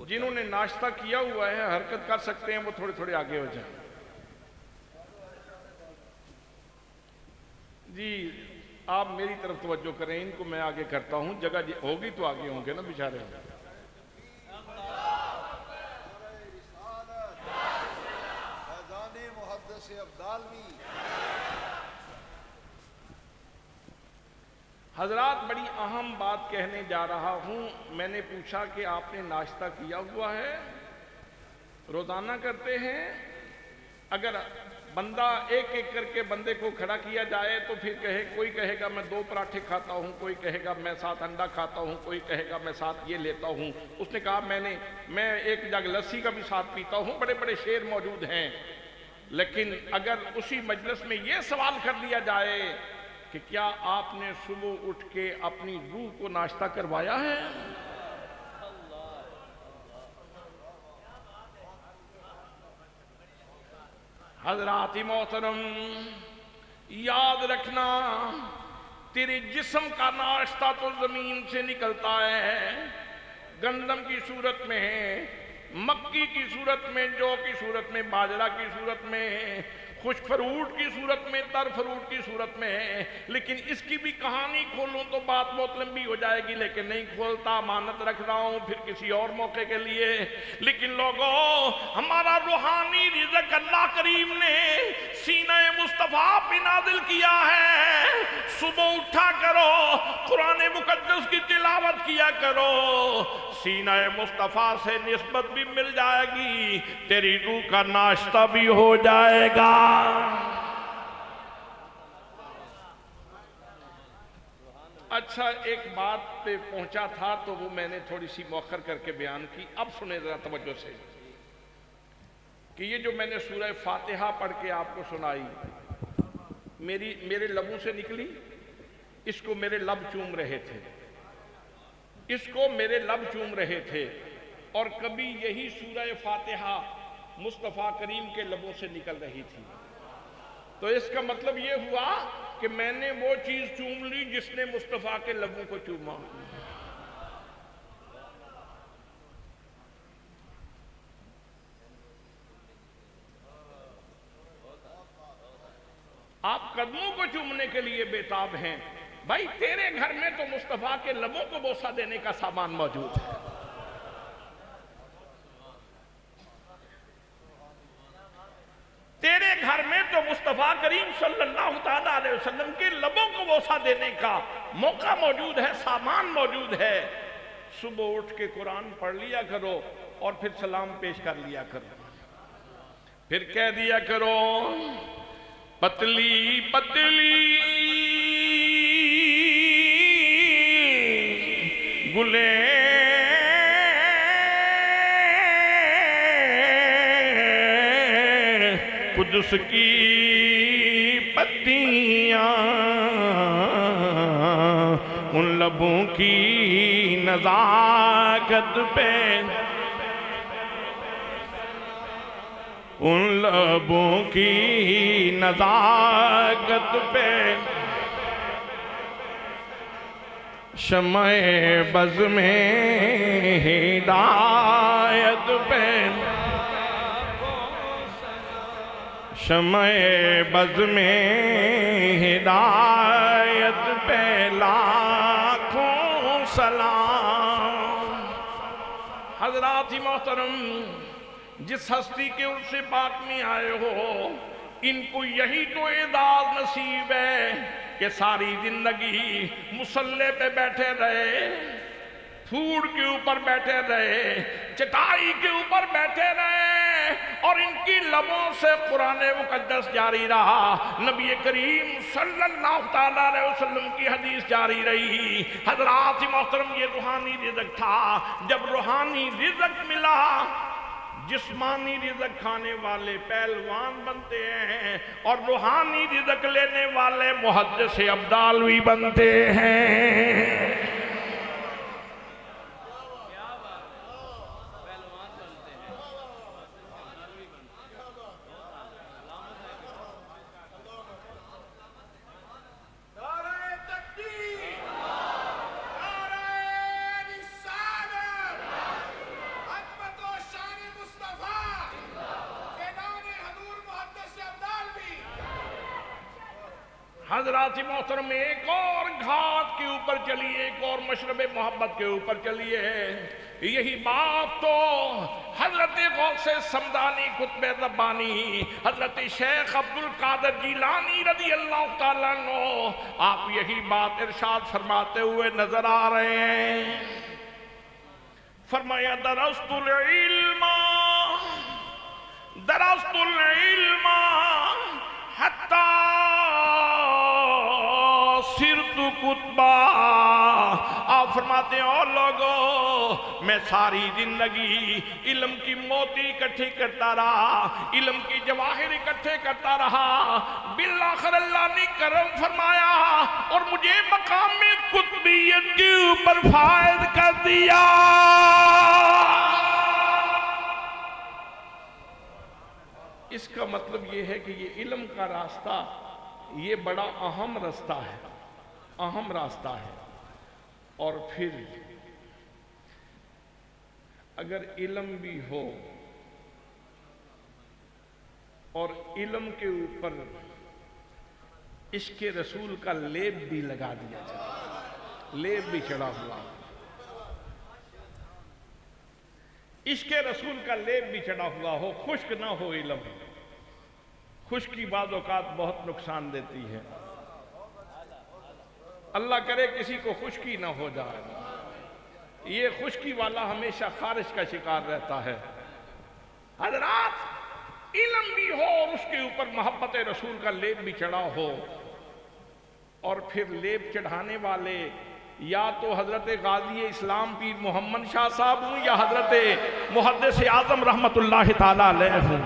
جنہوں نے ناشتہ کیا ہوا ہے حرکت کر سکتے ہیں، وہ تھوڑے تھوڑے آگے ہو جائیں۔ جی آپ میری طرف توجہ کریں، ان کو میں آگے کرتا ہوں، جگہ ہوگی تو آگے ہوں گے نا بیچارے۔ حضرات بڑی اہم بات کہنے جا رہا ہوں۔ میں نے پوچھا کہ آپ نے ناشتہ کیا ہوا ہے؟ روزانہ کرتے ہیں؟ اگر بندہ ایک ایک کر کے بندے کو کھڑا کیا جائے تو پھر کوئی کہے گا میں 2 پراٹھے کھاتا ہوں، کوئی کہے گا میں 7 انڈا کھاتا ہوں، کوئی کہے گا میں 7 یہ لیتا ہوں۔ اس نے کہا میں 1 جگ لسی کا بھی 7 پیتا ہوں۔ بڑے بڑے شعر موجود ہیں، لیکن اگر اسی مجلس میں یہ سوال کر لیا جائے کہ کیا آپ نے صبح اٹھ کے اپنی روح کو ناشتہ کروایا ہے؟ حضرات محترم یاد رکھنا، تیرے جسم کا ناشتہ تو زمین سے نکلتا ہے، گندم کی صورت میں، مکی کی صورت میں، جو کی صورت میں، باجرہ کی صورت میں، خشک فروٹ کی صورت میں، تر فروٹ کی صورت میں۔ لیکن اس کی بھی کہانی کھولوں تو بات بہت لمبی ہو جائے گی، لیکن نہیں کھولتا، امانت رکھ رہا ہوں پھر کسی اور موقع کے لیے۔ لیکن لوگوں، ہمارا روحانی رزق اللہ کریم نے سینہ مصطفیٰ پہ نازل کیا ہے۔ صبح اٹھا کرو، قرآن مقدس کی تلاوت کیا کرو، سینہ مصطفیٰ سے نسبت بھی مل جائے گی، تیری روح کا ناشتہ بھی ہو جائے گا۔ اچھا ایک بات پہ پہنچا تھا تو وہ میں نے تھوڑی سی مؤخر کر کے بیان کی، اب سنیں ذرا توجہ سے کہ یہ جو میں نے سورہ فاتحہ پڑھ کے آپ کو سنائی، میرے لبوں سے نکلی، اس کو میرے لب چوم رہے تھے، اس کو میرے لب چوم رہے تھے، اور کبھی یہی سورہ فاتحہ مصطفیٰ کریم کے لبوں سے نکل رہی تھی۔ تو اس کا مطلب یہ ہوا کہ میں نے وہ چیز چوم لی جس نے مصطفیٰ کے لبوں کو چوما۔ آپ قدموں کو چومنے کے لیے بےتاب ہیں، بھائی تیرے گھر میں تو مصطفیٰ کے لبوں کو بوسہ دینے کا سامان موجود ہے۔ تیرے گھر میں تو مصطفیٰ کریم صلی اللہ علیہ وسلم کے لبوں کو بوسہ دینے کا موقع موجود ہے، سامان موجود ہے۔ صبح اٹھ کے قرآن پڑھ لیا کرو اور پھر سلام پیش کر لیا کرو، پھر کہہ دیا کرو پتلی پتلی گلیں قدس کی پتیاں ان لبوں کی نزاکت پہ ان لبوں کی نزاکت پہ شمع بز میں ہدایت پہ شمع بز میں ہدایت پہ لاکھوں سلام۔ حضرات محترم، جس ہستی کے عرص پاک میں آئے ہو، ان کو یہی تو اعزاز نصیب ہے کہ ساری زندگی مصلے پہ بیٹھے رہے، پھوڑ کے اوپر بیٹھے رہے، چٹائی کے اوپر بیٹھے رہے، اور ان کی لبوں سے قرآن مقدس جاری رہا، نبی کریم صلی اللہ علیہ وسلم کی حدیث جاری رہی۔ حضرات محترم، یہ روحانی رزق تھا۔ جب روحانی رزق ملا، جسمانی رزق کھانے والے پہلوان بنتے ہیں اور روحانی رزق لینے والے محدث ابدالوی بنتے ہیں۔ حضرات محترم، ایک اور گھاٹ کے اوپر چلیے، ایک اور مشرب محبت کے اوپر چلیے۔ یہی بات تو حضرت غوث سمدانی قطب ربانی حضرت شیخ عبدالقادر جیلانی رضی اللہ تعالیٰ عنہ، آپ یہی بات ارشاد فرماتے ہوئے نظر آ رہے ہیں۔ فرمایا درست العلم حتی سرت کتبا۔ آپ فرماتے ہیں اور لوگوں، میں ساری زندگی علم کی موتی اکٹھے کرتا رہا، علم کی جواہر اکٹھے کرتا رہا، بالآخر اللہ نے کرم فرمایا اور مجھے مقام میں قطبیت کے اوپر فائز کر دیا۔ اس کا مطلب یہ ہے کہ یہ علم کا راستہ یہ بڑا اہم راستہ ہے، اہم راستہ ہے۔ اور پھر اگر علم بھی ہو اور علم کے اوپر عشق رسول کا لیپ بھی لگا دیا جائے، لیپ بھی چڑھا ہوا، عشق رسول کا لیپ بھی چڑھا ہوا ہو، خشک نہ ہو علم، خشکی بعض اوقات بہت نقصان دیتی ہے۔ اللہ کرے کسی کو خشکی نہ ہو جائے، یہ خشکی والا ہمیشہ خارش کا شکار رہتا ہے۔ حضرات، علم بھی ہو اور اس کے اوپر محبت رسول کا لیپ بھی چڑھا ہو، اور پھر لیپ چڑھانے والے یا تو حضرت غازی اسلام پیر محمد شاہ صاحب ہوں یا حضرت محدث اعظم رحمت اللہ تعالیٰ علیہ ہوں۔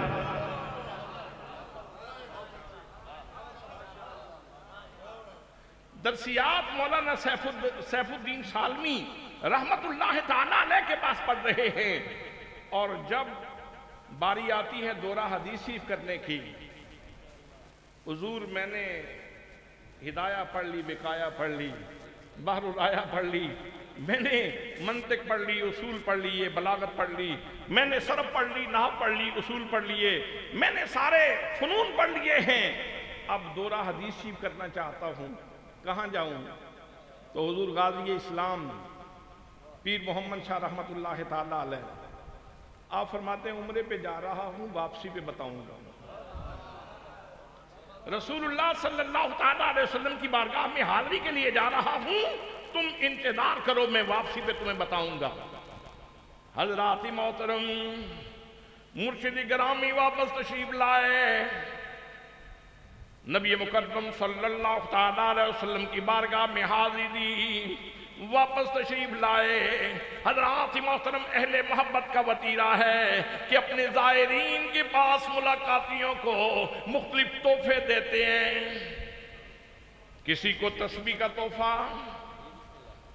درسیات مولانا سیف الدین سالمی رحمت اللہ تعالیٰ علیہ کے پاس پڑھ رہے ہیں، اور جب باری آتی ہے دورہ حدیث کرنے کی، حضور میں نے ہدایہ پڑھ لی، بقایا پڑھ لی، بحر الرایا پڑھ لی، میں نے منطق پڑھ لی، اصول پڑھ لیے، بلاغت پڑھ لی، میں نے صرف پڑھ لی، نحو پڑھ لی، اصول پڑھ لیے، میں نے سارے فنون پڑھ لیے ہیں، اب دورہ حدیث شریف کرنا چاہتا ہوں، کہاں جاؤں؟ تو حضور غازی اسلام پیر محمد شاہ رحمت اللہ تعالیٰ علیہ آپ فرماتے ہیں عمرے پہ جا رہا ہوں، واپسی پہ بتاؤں گا۔ رسول اللہ صلی اللہ علیہ وسلم کی بارگاہ میں حاضری کے لیے جا رہا ہوں، تم انتظار کرو، میں واپسی پہ تمہیں بتاؤں گا۔ حضرات محترم، مرشد گرامی واپس تشریف لائے، نبی مکرم صلی اللہ علیہ وسلم کی بارگاہ میں حاضری دی، واپس تشریف لائے۔ حضرات محترم، اہل محبت کا وطیرہ ہے کہ اپنے زائرین کے پاس ملاقاتیوں کو مختلف تحفے دیتے ہیں، کسی کو تسبیح کا تحفہ،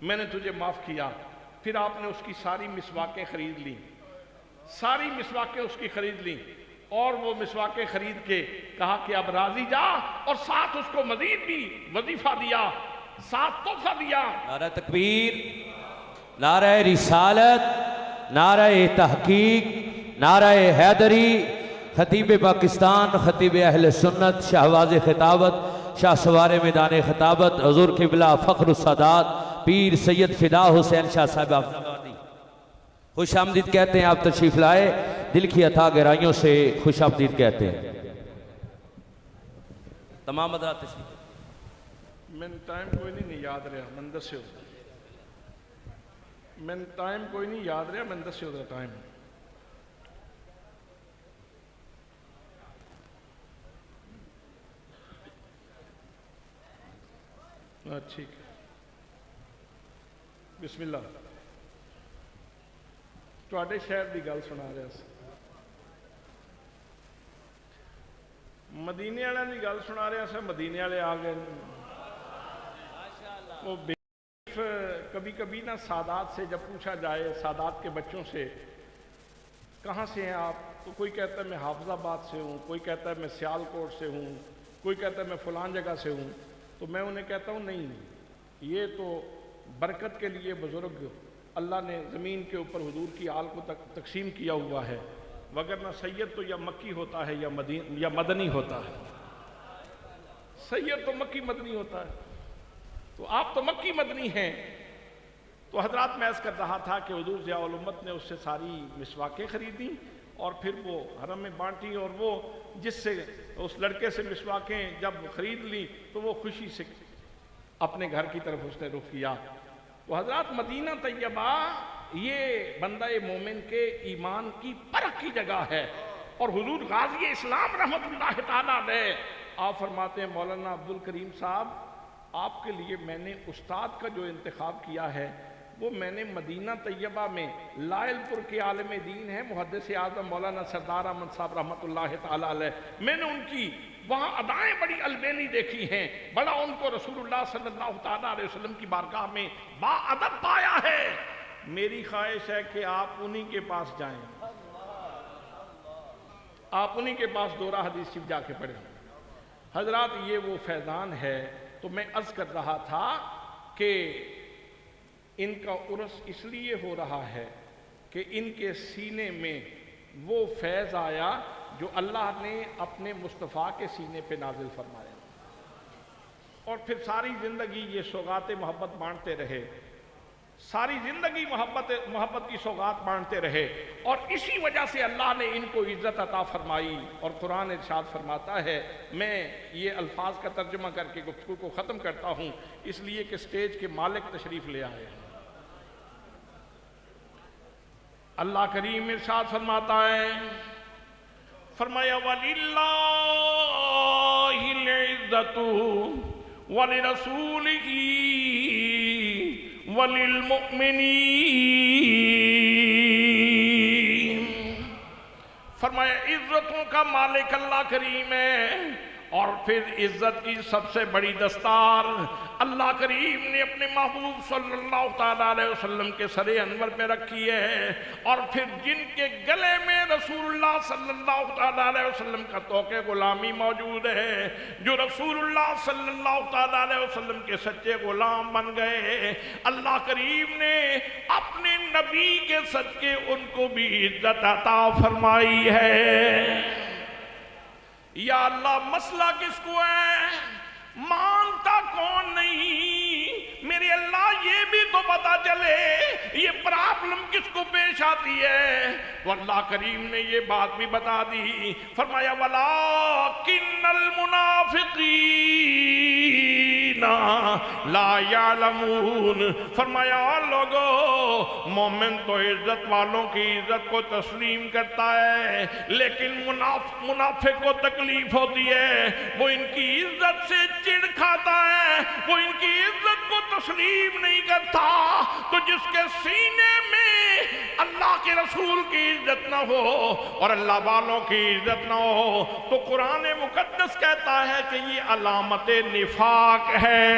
میں نے تجھے معاف کیا۔ پھر آپ نے اس کی ساری مسواکیں خرید لیں، ساری مسواکیں اس کی خرید لیں، اور وہ مسواکیں خرید کے کہا کہ اب راضی جا، اور ساتھ اس کو مزید بھی وظیفہ دیا، ساتھ تحفہ دیا۔ نعرہ تکبیر، نعرہ رسالت، نعرہ تحقیق، نعرہ حیدری، خطیب پاکستان، خطیب اہل سنت، شہباز خطابت، شاہ سوار میدان خطابت، حضور قبلہ فخر السادات پیر سید فدا حسین شاہ صاحب آبادی، خوش آمدید کہتے ہیں۔ آپ تشریف لائے، دل کی عطا گہرائیوں سے خوش آمدید کہتے ہیں۔ تمام حضرات تشریف۔ میں ٹائم کوئی نہیں یاد رہا، مندر سے ہوتا میں ٹائم کوئی نہیں یاد رہا، مندر سے ہوتا ٹائم۔ ٹھیک ہے، بسم اللہ۔ تواڈے شہر دی گل سنا رہا سی، مدینے والوں دی گل سنا رہا سا، مدینے والے آ گئے۔ وہ کبھی کبھی نا سادات سے جب پوچھا جائے، سادات کے بچوں سے، کہاں سے ہیں آپ، تو کوئی کہتا ہے میں حافظ آباد سے ہوں، کوئی کہتا ہے میں سیال کوٹ سے ہوں، کوئی کہتا ہے میں فلان جگہ سے ہوں، تو میں انہیں کہتا ہوں نہیں، یہ تو برکت کے لیے بزرگ اللہ نے زمین کے اوپر حضور کی آل کو تقسیم کیا ہوا ہے، وگرنہ سید تو یا مکی ہوتا ہے یا مدنی ہوتا ہے۔ سید تو مکی مدنی ہوتا ہے، تو آپ تو مکی مدنی ہیں۔ تو حضرات میں عرض کر رہا تھا کہ حضور ضیاء الامت نے اس سے ساری مسواکیں خریدیں اور پھر وہ حرم میں بانٹی، اور وہ جس سے اس لڑکے سے مسواکیں جب خرید لی تو وہ خوشی سے اپنے گھر کی طرف اس نے رخ کیا۔ تو حضرات مدینہ طیبہ یہ بندہ مومن کے ایمان کی پرکھ کی جگہ ہے، اور حضور غازی اسلام رحمت اللہ تعالیٰ علیہ آپ فرماتے ہیں مولانا عبدالکریم صاحب، آپ کے لیے میں نے استاد کا جو انتخاب کیا ہے وہ میں نے مدینہ طیبہ میں لائل پور کے عالم دین ہے محدث اعظم مولانا سردار احمد صاحب رحمت اللہ تعالیٰ علیہ، میں نے ان کی وہاں ادائیں بڑی البینی دیکھی ہیں، بڑا ان کو رسول اللہ صلی اللہ تعالیٰ علیہ وسلم کی بارگاہ میں با ادب پایا ہے۔ میری خواہش ہے کہ آپ انہی کے پاس جائیں، آپ انہی کے پاس دورہ حدیث شریف جا کے پڑھیں۔ حضرات یہ وہ فیضان ہے۔ تو میں عرض کر رہا تھا کہ ان کا عرس اس لیے ہو رہا ہے کہ ان کے سینے میں وہ فیض آیا جو اللہ نے اپنے مصطفیٰ کے سینے پہ نازل فرمایا، اور پھر ساری زندگی یہ سوغات محبت بانٹتے رہے، ساری زندگی محبت کی سوغات بانٹتے رہے، اور اسی وجہ سے اللہ نے ان کو عزت عطا فرمائی۔ اور قرآن ارشاد فرماتا ہے، میں یہ الفاظ کا ترجمہ کر کے گفتگو کو ختم کرتا ہوں اس لیے کہ سٹیج کے مالک تشریف لے آئے ہیں۔ اللہ کریم ارشاد فرماتا ہے، فرمایا وَلِلَّهِ الْعِزَّةُ وَلِرَسُولِهِ وَلِلْمُؤْمِنِينَ، فرمایا عزتوں کا مالک اللہ کریم ہے، اور پھر عزت کی سب سے بڑی دستار اللہ کریم نے اپنے محبوب صلی اللہ تعالیٰ علیہ وسلم کے سر انور پہ رکھی ہے، اور پھر جن کے گلے میں رسول اللہ صلی اللہ تعالیٰ علیہ وسلم کا توق غلامی موجود ہے، جو رسول اللہ صلی اللہ تعالیٰ علیہ وسلم کے سچے غلام بن گئے، اللہ کریم نے اپنے نبی کے صدقے ان کو بھی عزت عطا فرمائی ہے۔ یا اللہ مسئلہ کس کو ہے؟ مانتا کون نہیں؟ میرے اللہ یہ بھی تو پتا چلے یہ پرابلم کس کو پیش آتی ہے۔ تو اللہ کریم نے یہ بات بھی بتا دی، فرمایا وَلَٰكِنَّ الْمُنَافِقِينَ لَا يَعْلَمُونَ، فرمایا لوگو مومن تو عزت والوں کی عزت کو تسلیم کرتا ہے، لیکن منافق کو تکلیف ہوتی ہے، وہ ان کی عزت سے چڑ کھاتا ہے، وہ ان کی عزت کو تسلیم نہیں کرتا۔ تو جس کے سینے میں اللہ کے رسول کی عزت نہ ہو اور اللہ والوں کی عزت نہ ہو، تو قرآن مقدس کہتا ہے کہ یہ علامت نفاق ہے۔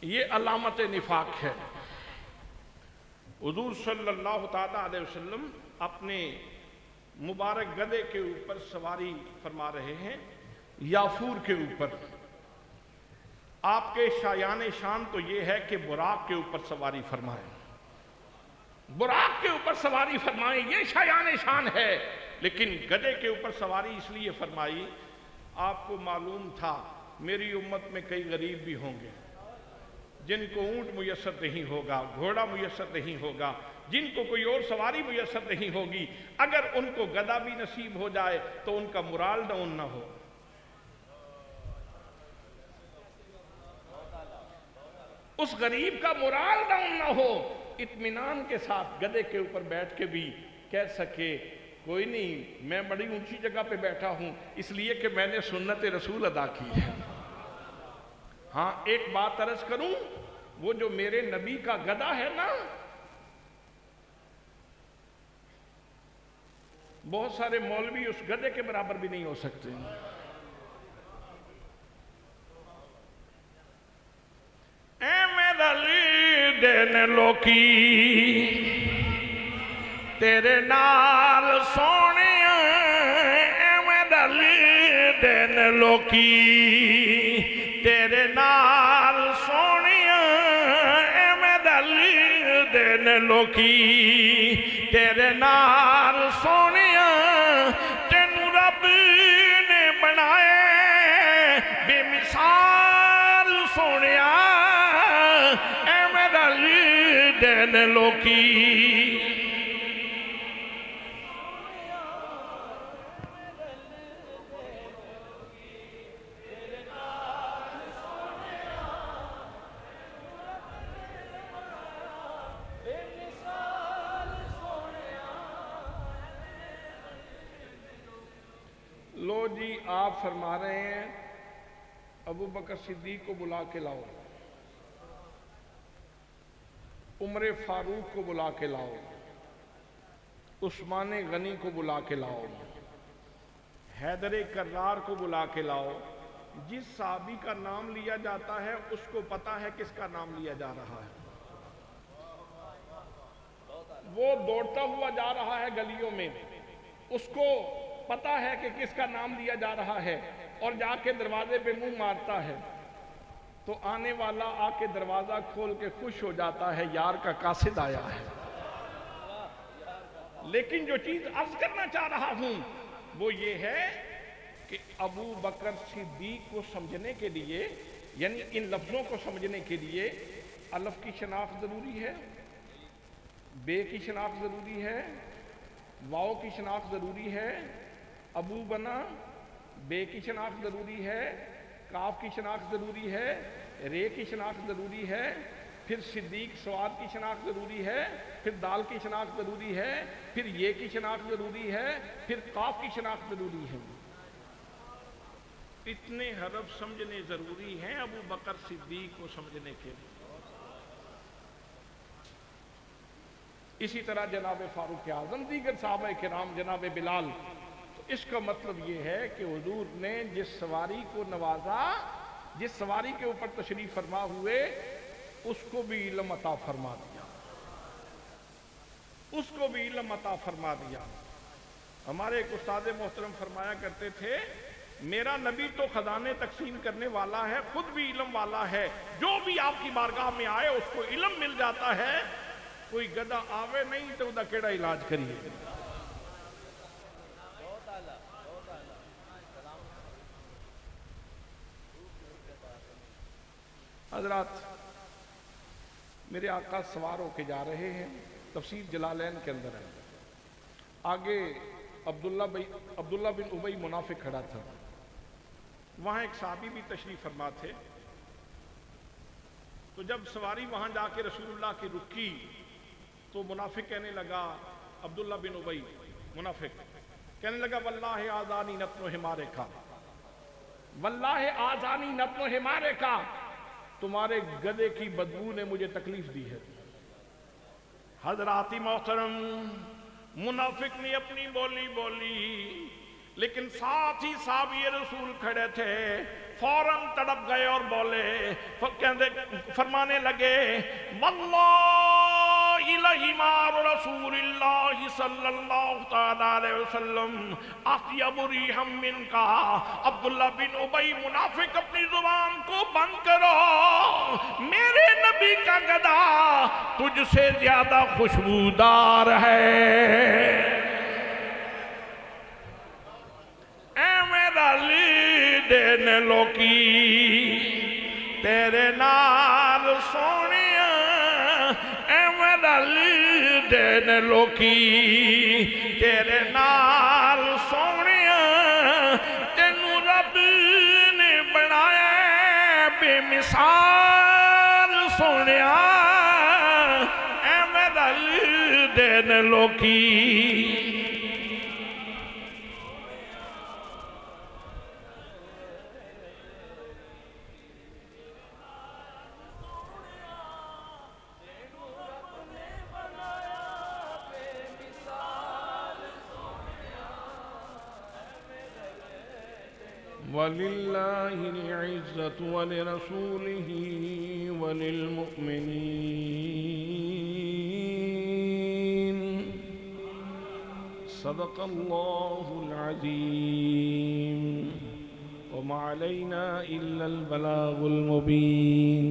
یہ علامت نفاق ہے۔ حضور صلی اللہ تعالیٰ علیہ وسلم اپنے مبارک گدھے کے اوپر سواری فرما رہے ہیں، یافور کے اوپر۔ آپ کے شایان شان تو یہ ہے کہ براق کے اوپر سواری فرمائیں، براق کے اوپر سواری فرمائیں، یہ شایان شان ہے۔ لیکن گدھے کے اوپر سواری اس لیے فرمائی، آپ کو معلوم تھا میری امت میں کئی غریب بھی ہوں گے جن کو اونٹ میسر نہیں ہوگا، گھوڑا میسر نہیں ہوگا، جن کو کوئی اور سواری میسر نہیں ہوگی۔ اگر ان کو گدھا بھی نصیب ہو جائے تو ان کا morale ڈاؤن نہ ہو۔ اس غریب کا morale ڈاؤن نہ ہو، اطمینان کے ساتھ گدھے کے اوپر بیٹھ کے بھی کہہ سکے کوئی نہیں، میں بڑی اونچی جگہ پہ بیٹھا ہوں اس لیے کہ میں نے سنت رسول ادا کی ہے۔ ہاں ایک بات عرض کروں، وہ جو میرے نبی کا گدھا ہے نا، بہت سارے مولوی اس گدھے کے برابر بھی نہیں ہو سکتے۔ احمد علی دین لوکی تیرے نال سونیا، احمد علی دین لوکی تیرے نال سونیا، احمد علی دین لوکی تیرے نال سونیا، تینو رب نے بنائے بے مثال سونیا، احمد علی دین لوکی۔ لو جی آپ فرما رہے ہیں ابو بکر صدیق کو بلا کے لاؤ، عمر فاروق کو بلا کے لاؤ، عثمان غنی کو بلا کے لاؤ، حیدر کرار کو بلا کے لاؤ۔ جس صحابی کا نام لیا جاتا ہے اس کو پتا ہے کس کا نام لیا جا رہا ہے، وہ دوڑتا ہوا جا رہا ہے گلیوں میں، اس کو پتا ہے کہ کس کا نام لیا جا رہا ہے، اور جا کے دروازے پہ منہ مارتا ہے تو آنے والا آ کے دروازہ کھول کے خوش ہو جاتا ہے، یار کا قاصد آیا ہے۔ لیکن جو چیز عرض کرنا چاہ رہا ہوں وہ یہ ہے کہ ابو بکر صدیق کو سمجھنے کے لیے، یعنی ان لفظوں کو سمجھنے کے لیے الف کی شناخت ضروری ہے، بے کی شناخت ضروری ہے، واو کی شناخت ضروری ہے، ابو بنا بے کی شناخت ضروری ہے، کاف کی شناخت ضروری ہے، رے کی شناخت ضروری ہے، پھر صدیق سواد کی شناخت ضروری ہے، پھر دال کی شناخت ضروری ہے، پھر یہ کی شناخت ضروری ہے، پھر قاف کی شناخت ضروری ہے۔ اتنے حرف سمجھنے ضروری ہیں ابو بکر صدیق کو سمجھنے کے لیے۔ اسی طرح جناب فاروق اعظم، دیگر صحابہ کرام، جناب بلال۔ تو اس کا مطلب یہ ہے کہ حضور نے جس سواری کو نوازا، جس سواری کے اوپر تشریف فرما ہوئے، اس کو بھی علم عطا فرما دیا، اس کو بھی علم عطا فرما دیا۔ ہمارے ایک استاد محترم فرمایا کرتے تھے، میرا نبی تو خزانے تقسیم کرنے والا ہے، خود بھی علم والا ہے، جو بھی آپ کی بارگاہ میں آئے اس کو علم مل جاتا ہے۔ کوئی گدھا آوے نہیں تو ادا کیڑا علاج کریے۔ حضرات، میرے آقا سوار ہو کے جا رہے ہیں، تفسیر جلالین کے اندر ہے، آگے عبداللہ بن ابی منافق کھڑا تھا، وہاں ایک صحابی بھی تشریف فرما تھے۔ تو جب سواری وہاں جا کے رسول اللہ کی رکی تو منافق کہنے لگا، عبداللہ بن ابی منافق کہنے لگا، واللہ آذانی نتن حمارے کا، واللہ آذانی نتن حمارے کا، تمہارے گدھے کی بدبو نے مجھے تکلیف دی ہے۔ حضرات محترم، منافق نے اپنی بولی بولی، لیکن ساتھ ہی صحابی رسول کھڑے تھے، فوراً تڑپ گئے اور بولے، فرمانے لگے واللہ الہ مار رسول اللہ صلی اللہ علیہ وسلم اطیب ریحا منکا۔ عبداللہ بن ابی منافق اپنی زبان کو بند کرو، میرے نبی کا گدا تجھ سے زیادہ خوشبودار ہے۔ دین لوکی تیرے نال سونیا، اے میرا علی دین لوکی تیرے نال سونیا، تینوں رب نے بنایا بے مثال سونیا، اے میرا علی دین لوکی۔ وَلِلَّهِ الْعِزَّةُ وَلِرَسُولِهِ وَلِلْمُؤْمِنِينَ صدق الله العظيم وما علينا إلا البلاغ المبين۔